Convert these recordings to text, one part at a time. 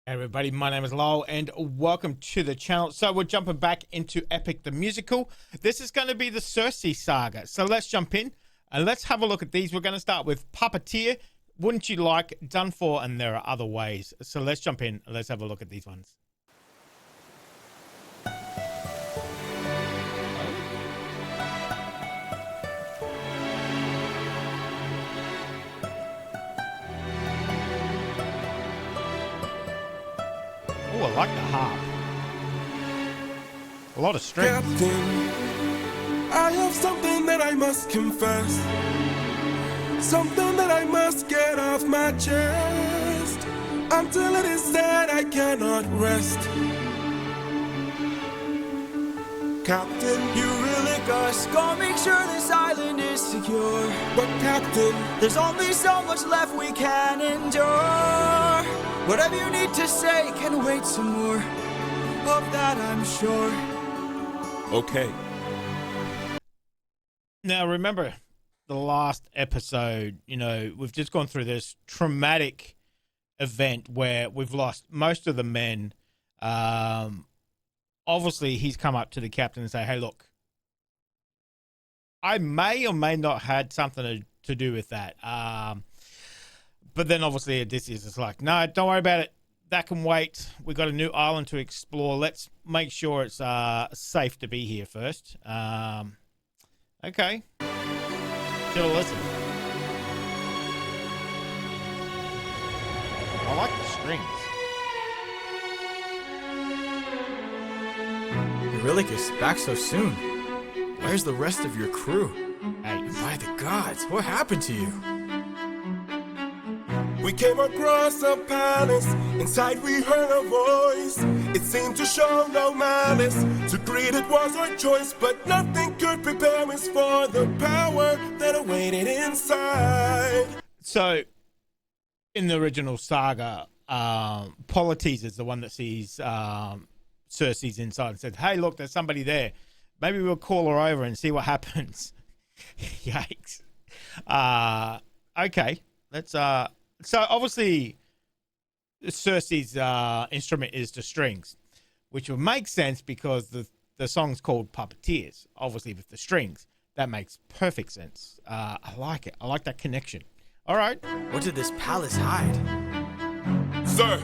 Everybody, my name is Lowell and welcome to the channel. So we're jumping back into Epic the Musical. This is going to be the Circe saga. So let's jump in and let's have a look at these. We're going to start with Puppeteer, Wouldn't You Like, Done For, and There Are Other Ways. So let's jump in and let's have a look at these ones. Oh, I like the harp. A lot of strings. Captain, I have something that I must confess. Something that I must get off my chest. Until it is said, I cannot rest. Captain, you really gotta make sure this island is secure. But Captain, there's only so much left we can endure. Whatever you need to say can wait some more. Of that I'm sure. Okay. Now remember the last episode, we've just gone through this traumatic event where we've lost most of the men. Obviously he's come up to the captain and say, hey, look, I may or may not had something to do with that. But then obviously Odysseus is like, no, don't worry about it. That can wait. We got a new island to explore. Let's make sure it's safe to be here first. Okay. Should've listened. I like the strings. You really get back so soon. Where's the rest of your crew? Hey. By the gods, what happened to you? we came across a palace. Inside we heard a voice. It seemed to show no malice. To greet it was our choice, but nothing could prepare us for the power that awaited inside. So, in the original saga, Polites is the one that sees Circe's inside and said, hey, look, there's somebody there. Maybe we'll call her over and see what happens. Yikes. Okay. Let's so obviously Circe's instrument is the strings, which would make sense because the song's called Puppeteers, obviously with the strings. That makes perfect sense. I like it. I like that connection. All right. What did this palace hide? Sir,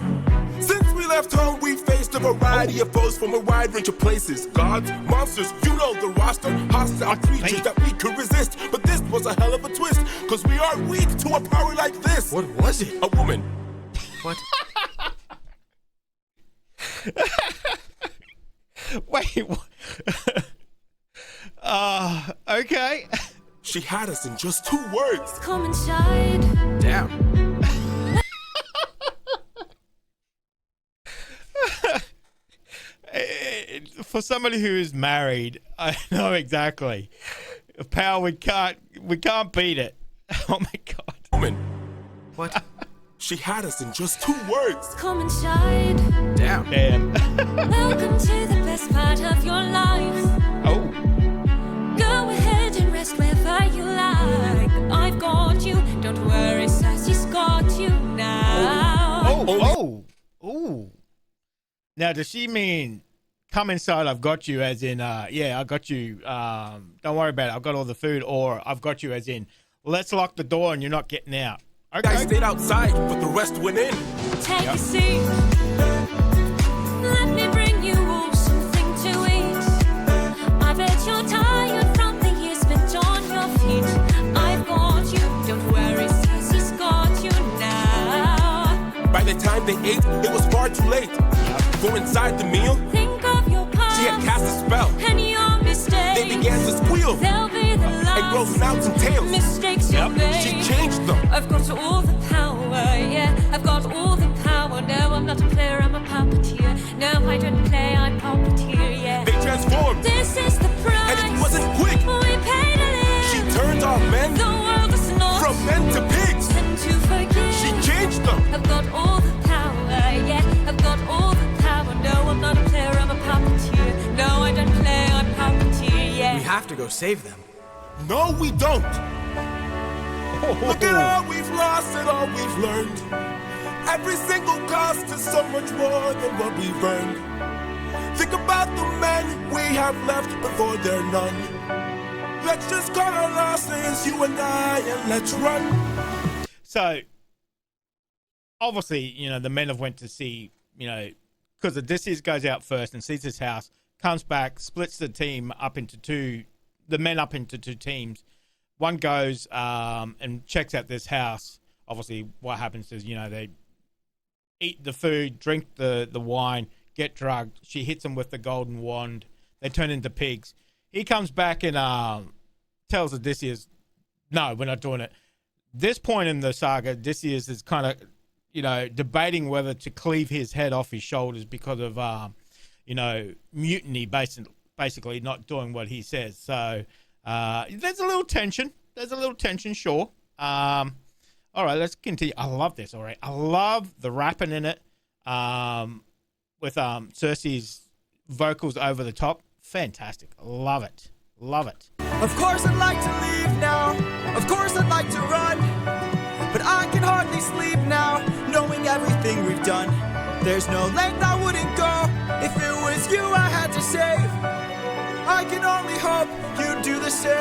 since we left home, we faced a variety of foes from a wide range of places. Gods, monsters, you know the roster. Hostile creatures that we could resist. But this was a hell of a twist, cause we are weak to a power like this. What was it? A woman. What? Wait. Okay. She had us in just 2 words. Come inside. Damn. For somebody who is married, I know exactly. Power, we can't beat it. Oh my god. Woman. What? She had us in just 2 words. Come inside. Damn. Welcome to the best part of your life. Oh. Go ahead and rest wherever you like. I've got you. Don't worry, Sassy's got you now. Oh. Now, does she mean come inside, I've got you, as in, yeah, I got you, don't worry about it, I've got all the food, or I've got you as in, let's lock the door and you're not getting out? Okay. I stayed outside, but the rest went in. Take a seat. Let me bring you all something to eat. I bet you're tired from the years spent on your feet. I've got you, don't worry, Sassy's got you now. By the time they ate, it was far too late. For inside the meal, think of your past. She had cast a spell. And your mistakes. They began to squeal. They'll be the last. And grow snouts and tails. Mistakes you made. She changed them. I've got all the power, yeah. I've got all the power. No, I'm not a player, I'm a puppeteer. No, I don't play, I'm puppeteer, yeah. They transformed. This is the price. And it wasn't quick. We paid a live. She turned our men. The world is not. From men to pigs. And to forgive. She changed them. I've got all the power, yeah. I've got all the power. No, I'm not a player, I'm a puppeteer. No, I don't play, I'm puppeteer, yeah. We have to go save them. No, we don't. Look at all we've lost and all we've learned. Every single cost is so much more than what we've earned. Think about the men we have left before they're none. Let's just cut our losses, you and I, and let's run. So, obviously, you know, the men have went to see, you know, because Odysseus goes out first and sees his house, comes back, splits the team up into two, the men up into two teams. One goes and checks out this house. Obviously, what happens is, you know, they eat the food, drink the wine, get drugged. She hits them with the golden wand. They turn into pigs. He comes back and tells Odysseus, no, we're not doing it. This point in the saga, Odysseus is kind of, you know, debating whether to cleave his head off his shoulders because of, you know, mutiny, basically not doing what he says. So there's a little tension. Sure. All right, let's continue. I love this. All right, I love the rapping in it with Circe's vocals over the top. Fantastic. Love it. Of course I'd like to leave now. Of course I'd like to run. But I can hardly sleep now, knowing everything we've done. There's no length I wouldn't go if it was you I had to save. I can only hope you'd do the same.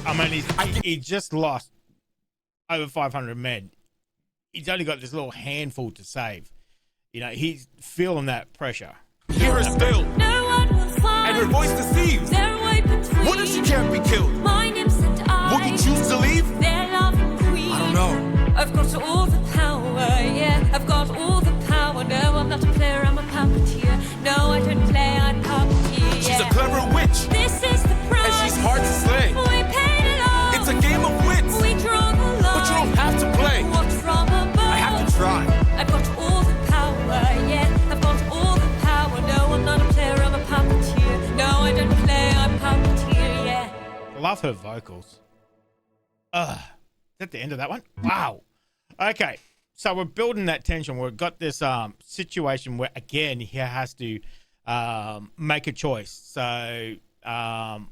I mean, he just lost over 500 men. He's only got this little handful to save. You know, he's feeling that pressure. Hear her still, No one will find and her voice deceives. their way between. What if she can't be killed? My nymphs and I. Will you choose to leave? Their loving queen. I don't know. I've got all the power, yeah. I've got all the power. No, I'm not a player, I'm a puppeteer. No, I don't play, I puppeteer. She's a clever witch, This is the price. and she's hard to slay. We paid it all. It's a game of wits, We draw the line. but you don't have to play. What's from above? I have to try. I've got all the power, yeah. I've got all the power. No, I'm not a player, I'm a puppeteer. No, I don't play, I'm puppeteer, yeah. Love her vocals. Is that the end of that one? Wow. Okay, so we're building that tension. We've got this situation where, again, he has to make a choice. So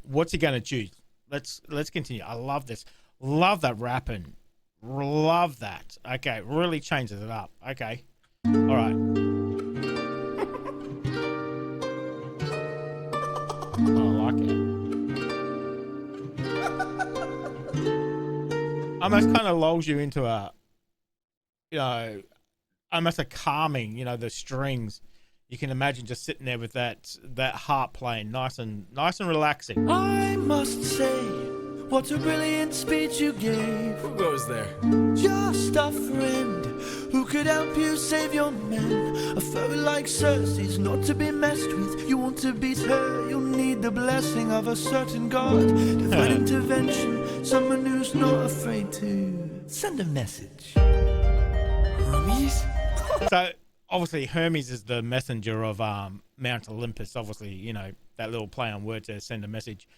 what's he going to choose? Let's continue. I love this. Love that rapping. Love that. Okay, really changes it up. Okay. All right. I like it. Almost kind of lulls you into a, you know, almost a calming, you know, the strings. You can imagine just sitting there with that harp playing, nice and relaxing. I must say, what a brilliant speech you gave. Who goes there? Just a friend who could help you save your men. A foe like Circe is not to be messed with. You want to beat her, you'll need the blessing of a certain god. Divine intervention, someone who's not afraid to send a message. Hermes? So obviously Hermes is the messenger of Mount Olympus. Obviously, you know, that little play on words to send a message.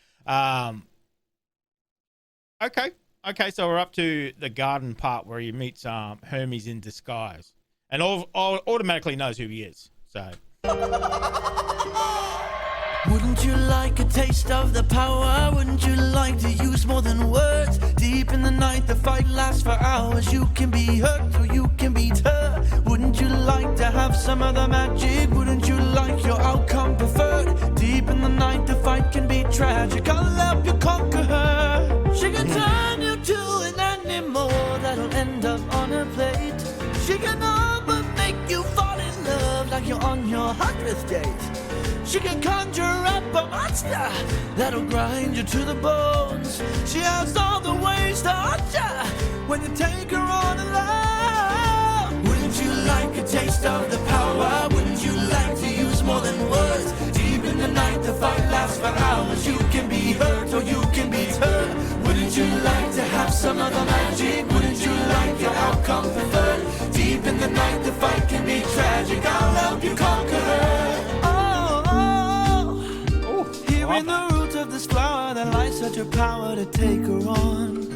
Okay, so we're up to the garden part where he meets Hermes in disguise, and automatically knows who he is. So, Wouldn't you like a taste of the power? Wouldn't you like to use more than words? Deep in the night, the fight lasts for hours. You can be hurt or you can beat her. Wouldn't you like to have some other magic? Wouldn't you like your outcome preferred? Deep in the night, the fight can be tragic. I'll help you conquer her. She can turn you to an animal that'll end up on a plate. She can all but make you fall in love like you're on your 100th date. She can conjure up a monster that'll grind you to the bones. She has all the ways to haunt ya when you take her on alone. Wouldn't you like a taste of the power? Wouldn't you like to use more than words? Deep in the night, the fight lasts for hours. You can be hurt or you can be hurt. Wouldn't you like to have some other magic? Wouldn't you like your outcome preferred? Deep in the night, the fight can be tragic. I'll help you conquer her. In the root of this flower that lies such a power to take her on.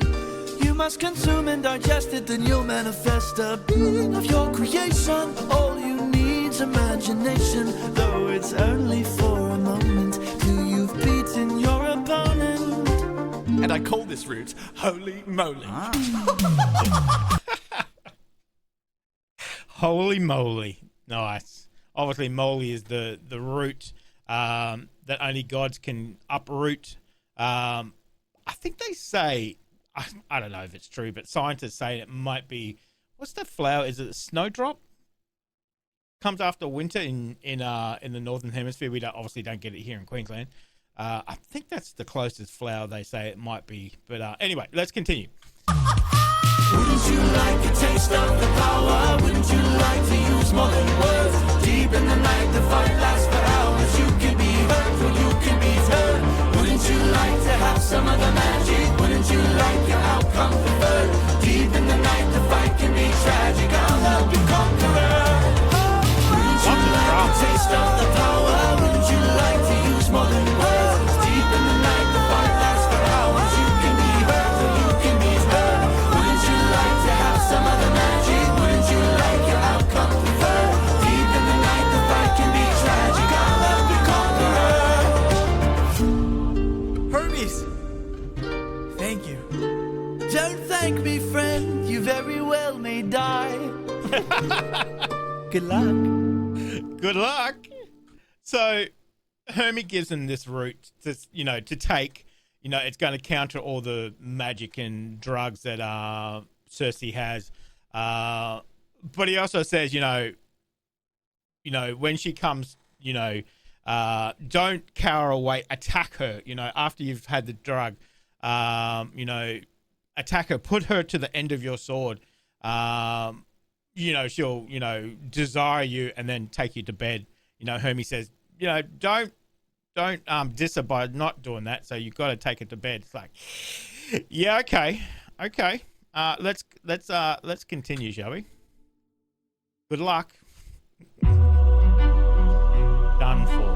You must consume and digest it, then you'll manifest a being of your creation. All you need's imagination, though it's only for a moment, till you've beaten your opponent. And I call this route Holy Moly. Holy moly. Nice. Obviously, moly is the root that only gods can uproot. I think they say, I don't know if it's true, but scientists say it might be, what's that flower? Is it a snowdrop? Comes after winter in the northern hemisphere. We obviously don't get it here in Queensland. I think that's the closest flower they say it might be. But anyway, let's continue. Wouldn't you like a taste of the power? Wouldn't you like to use more than words? Deep in the night, the fight lasts for hours. You can be hurt or you can be hurt. Wouldn't you like to have some of the magic? Wouldn't you like your outcome preferred? Deep in the night, the fight can be tragic. I'll help you conquer. Wouldn't you like a taste of the power? Wouldn't you like to use more than words? Deep in the night, the fight lasts for hours. You can be hurt or you can be hurt. Wouldn't you like to have some of the magic? Wouldn't you like your outcome preferred? Deep in the night, the fight can be tragic. I'll help you conquer. Hermes! Thank you. Don't thank me, friend. You very well may die. Good luck. Good luck. So Hermie gives him this route to take. It's going to counter all the magic and drugs that Circe has. But he also says, when she comes, don't cower away, attack her, after you've had the drug, attack her, put her to the end of your sword. She'll, desire you and then take you to bed. Hermie says, don't diss her by not doing that. So you've got to take her to bed. It's like, yeah, okay. Let's continue, shall we? Good luck. Done for.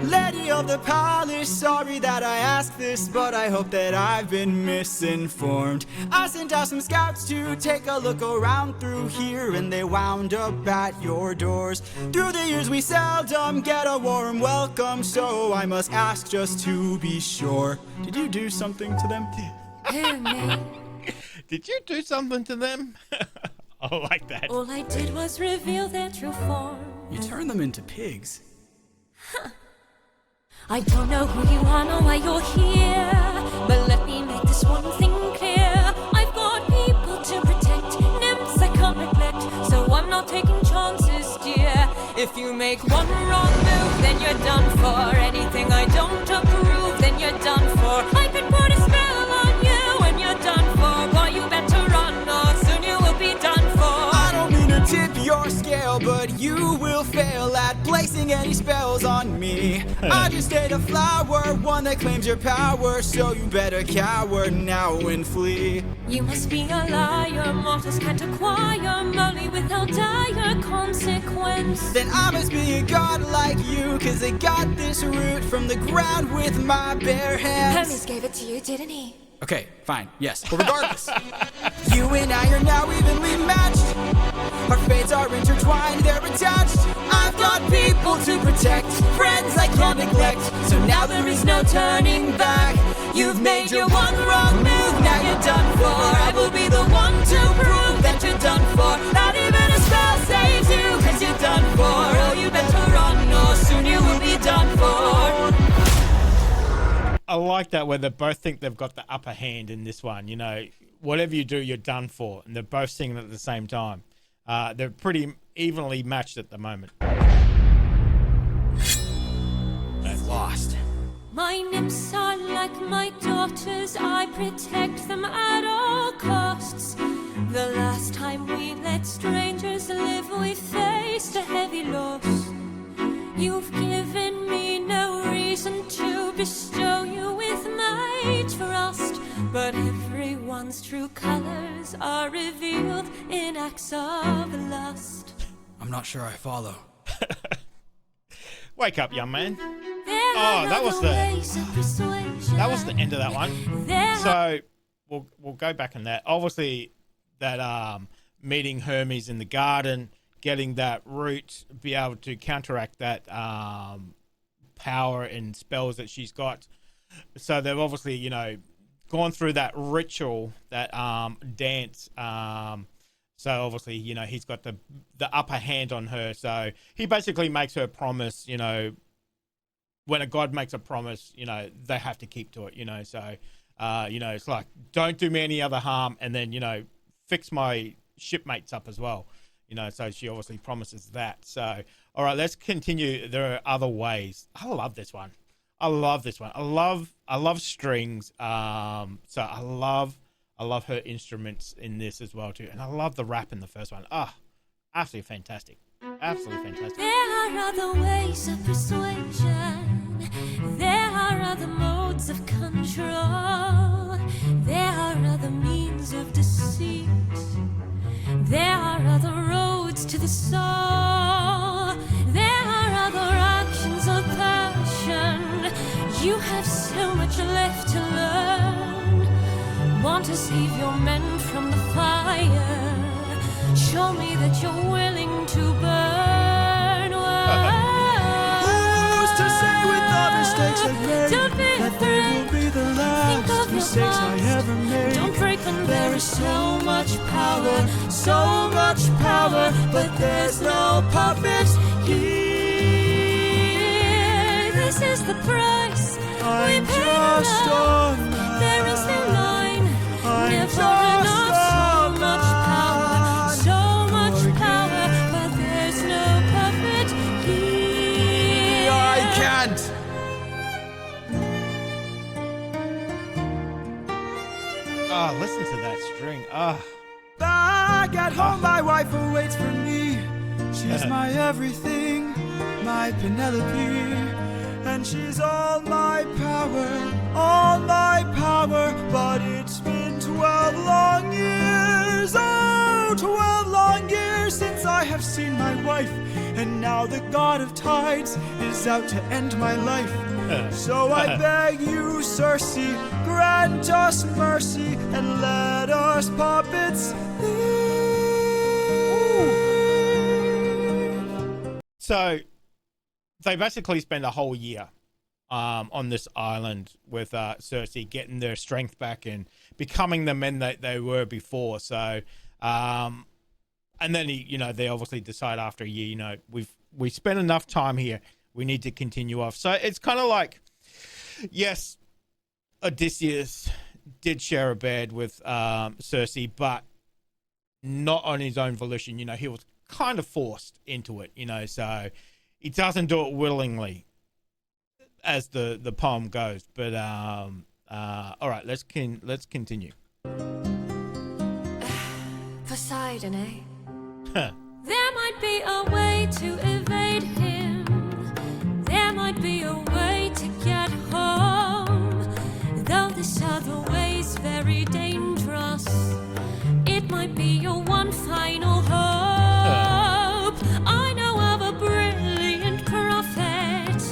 Lady of the palace, sorry that I asked this, but I hope that I've been misinformed. I sent out some scouts to take a look around through here, and they wound up at your doors. Through the years we seldom get a warm welcome, so I must ask just to be sure. Did you do something to them? Did you do something to them? I like that. All I did was reveal their true form. You turned them into pigs. I don't know who you are nor why you're here, but let me make this one thing clear. I've got people to protect, nymphs I can't neglect, so I'm not taking chances, dear. If you make one wrong move, then you're done for. Anything I don't approve, then you're done for. I could put a spell on you and you're done for. Boy, you better run or soon you will be done for. I don't mean to tip your scale, but you will fail at placing any spells on me. I just ate a flower, one that claims your power, so you better cower now and flee. You must be a liar, mortals can't acquire money without dire consequence. Then I must be a god like you, cause I got this root from the ground with my bare hands. Hermes gave it to you, didn't he? Okay, fine, yes, but regardless, you and I are now evenly matched. Our fates are intertwined, they're attached. I've got people to protect, friends I can't neglect, so now there is no turning back. You've made your one wrong move, now you're done for. I will be the one to prove that you're done for. Not even a spell saves you, cause you're done for. Oh, you better run or soon you will be done for. I like that where they both think they've got the upper hand in this one. Whatever you do, you're done for. And they're both singing at the same time. They're pretty evenly matched at the moment. Lost. My nymphs are like my daughters, I protect them at all costs. The last time we let strangers live, we faced a heavy loss. You've given me no reason to bestow you with my trust, but everyone's true colors are revealed in acts of lust. I'm not sure I follow. Wake up, young man. That was the end of that one. So we'll go back on that. Obviously, that meeting Hermes in the garden, getting that root, be able to counteract that power and spells that she's got. So they've obviously, you know, gone through that ritual, that dance. So obviously, you know, he's got the upper hand on her. So he basically makes her promise, you know, when a god makes a promise, you know, they have to keep to it, you know. So, you know, it's like, don't do me any other harm, and then, you know, fix my shipmates up as well. You know, so she obviously promises that. So, all right, let's continue. There are other ways. I love this one. I love this one. I love strings. So I love her instruments in this as well too, and I love the rap in the first one. Absolutely fantastic. Absolutely fantastic. There are other ways of persuasion. There are other modes of control. There are other means of deceit. There are other roads to the soul. There are other actions of passion. You have so much left to learn. Want to save your men from the fire? Show me that you're willing to burn. Who's to say with the mistakes I've made Don't be that they will be the Think last of your mistakes I past. ever made? Don't break when There is so much power, but there's no puppet here. This is the price I'm we pay just love. a man. There is no line, I'm never just enough. a So much power, but there's no puppet here. I can't. Listen to that string. Back at home, my wife awaits for me. She's my everything, my Penelope. And she's all my power. But it's been 12 long years, 12 long years since I have seen my wife. And now the god of tides is out to end my life. So I beg you, Circe, grant us mercy and let us puppets live. So they basically spend a whole year on this island with Circe, getting their strength back and becoming the men that they were before. So, and then they obviously decide after a year, you know, we spent enough time here. We need to continue off. So it's kind of like, yes, Odysseus did share a bed with Circe, but not on his own volition. You know, he was kind of forced into it, you know, so he doesn't do it willingly, as the poem goes. But all right, let's continue. Poseidon, eh? There might be a way to evade him. There might be a way to get home. Though this other way's very dangerous, it might be your one final hope. I know of a brilliant prophet.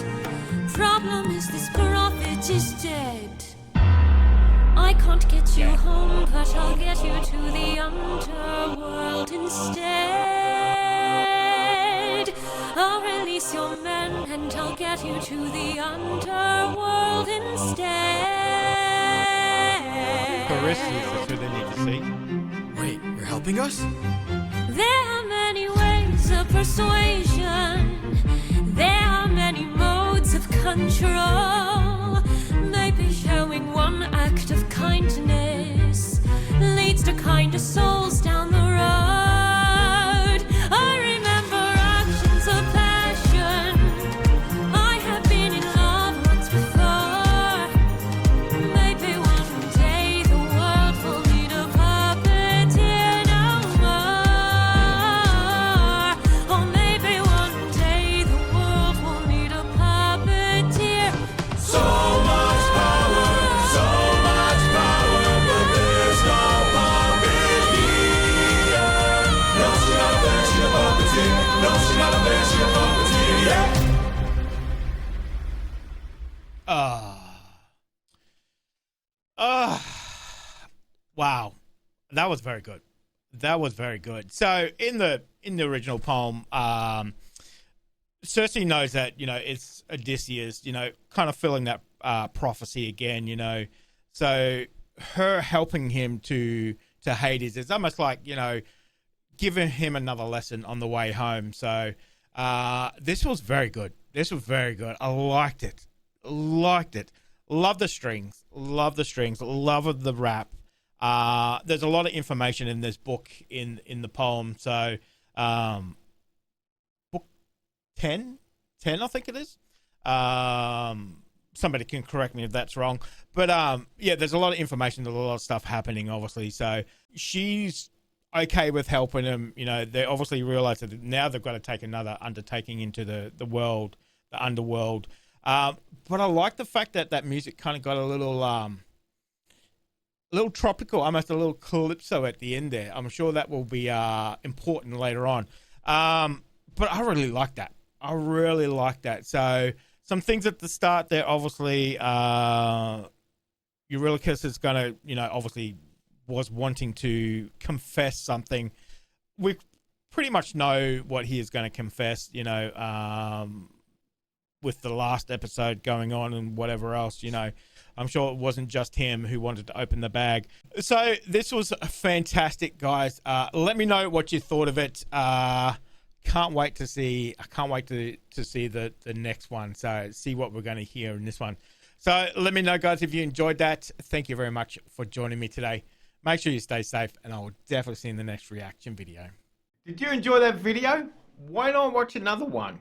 Problem is this prophet is dead. I can't get you home, but I'll get you to the underworld instead. I'll release your men and I'll get you to the underworld instead. Carisses is who they need to see. Wait, you're helping us? There are many ways of persuasion. There are many modes of control. Maybe showing one act of kindness leads to kinder souls down the road. I remember actions of passion. I have been in love once before. Maybe one day the world will need a puppeteer no more. Or maybe one day the world will need a puppeteer. So much power, but there's no puppet here. No, she not a bad, she a puppeteer. No, she not a bad, she a puppeteer, yeah. Wow, that was very good. That was very good. So in the original poem, Circe knows that, you know, it's Odysseus, you know, kind of filling that prophecy again, you know. So her helping him to Hades is almost like, you know, giving him another lesson on the way home. So this was very good. This was very good. I liked it. Liked it. Love the strings. Love the strings. Love of the rap. There's a lot of information in this book, in the poem. So book 10 I think it is. Somebody can correct me if that's wrong, but yeah, there's a lot of information, there's a lot of stuff happening, obviously. So she's okay with helping him. You know, they obviously realize that now they've got to take another undertaking into the world, the underworld. But I like the fact that that music kind of got a little tropical, almost a little calypso at the end there. I'm sure that will be important later on. But I really like that. I really like that. So some things at the start there, obviously, Eurylochus is going to, you know, obviously was wanting to confess something. We pretty much know what he is going to confess, you know, with the last episode going on and whatever else, you know. I'm sure it wasn't just him who wanted to open the bag. So this was fantastic, guys. Let me know what you thought of it. Can't wait to see. I can't wait to see the next one. So see what we're going to hear in this one. So let me know, guys, if you enjoyed that. Thank you very much for joining me today. Make sure you stay safe, and I will definitely see you in the next reaction video. Did you enjoy that video? Why not watch another one?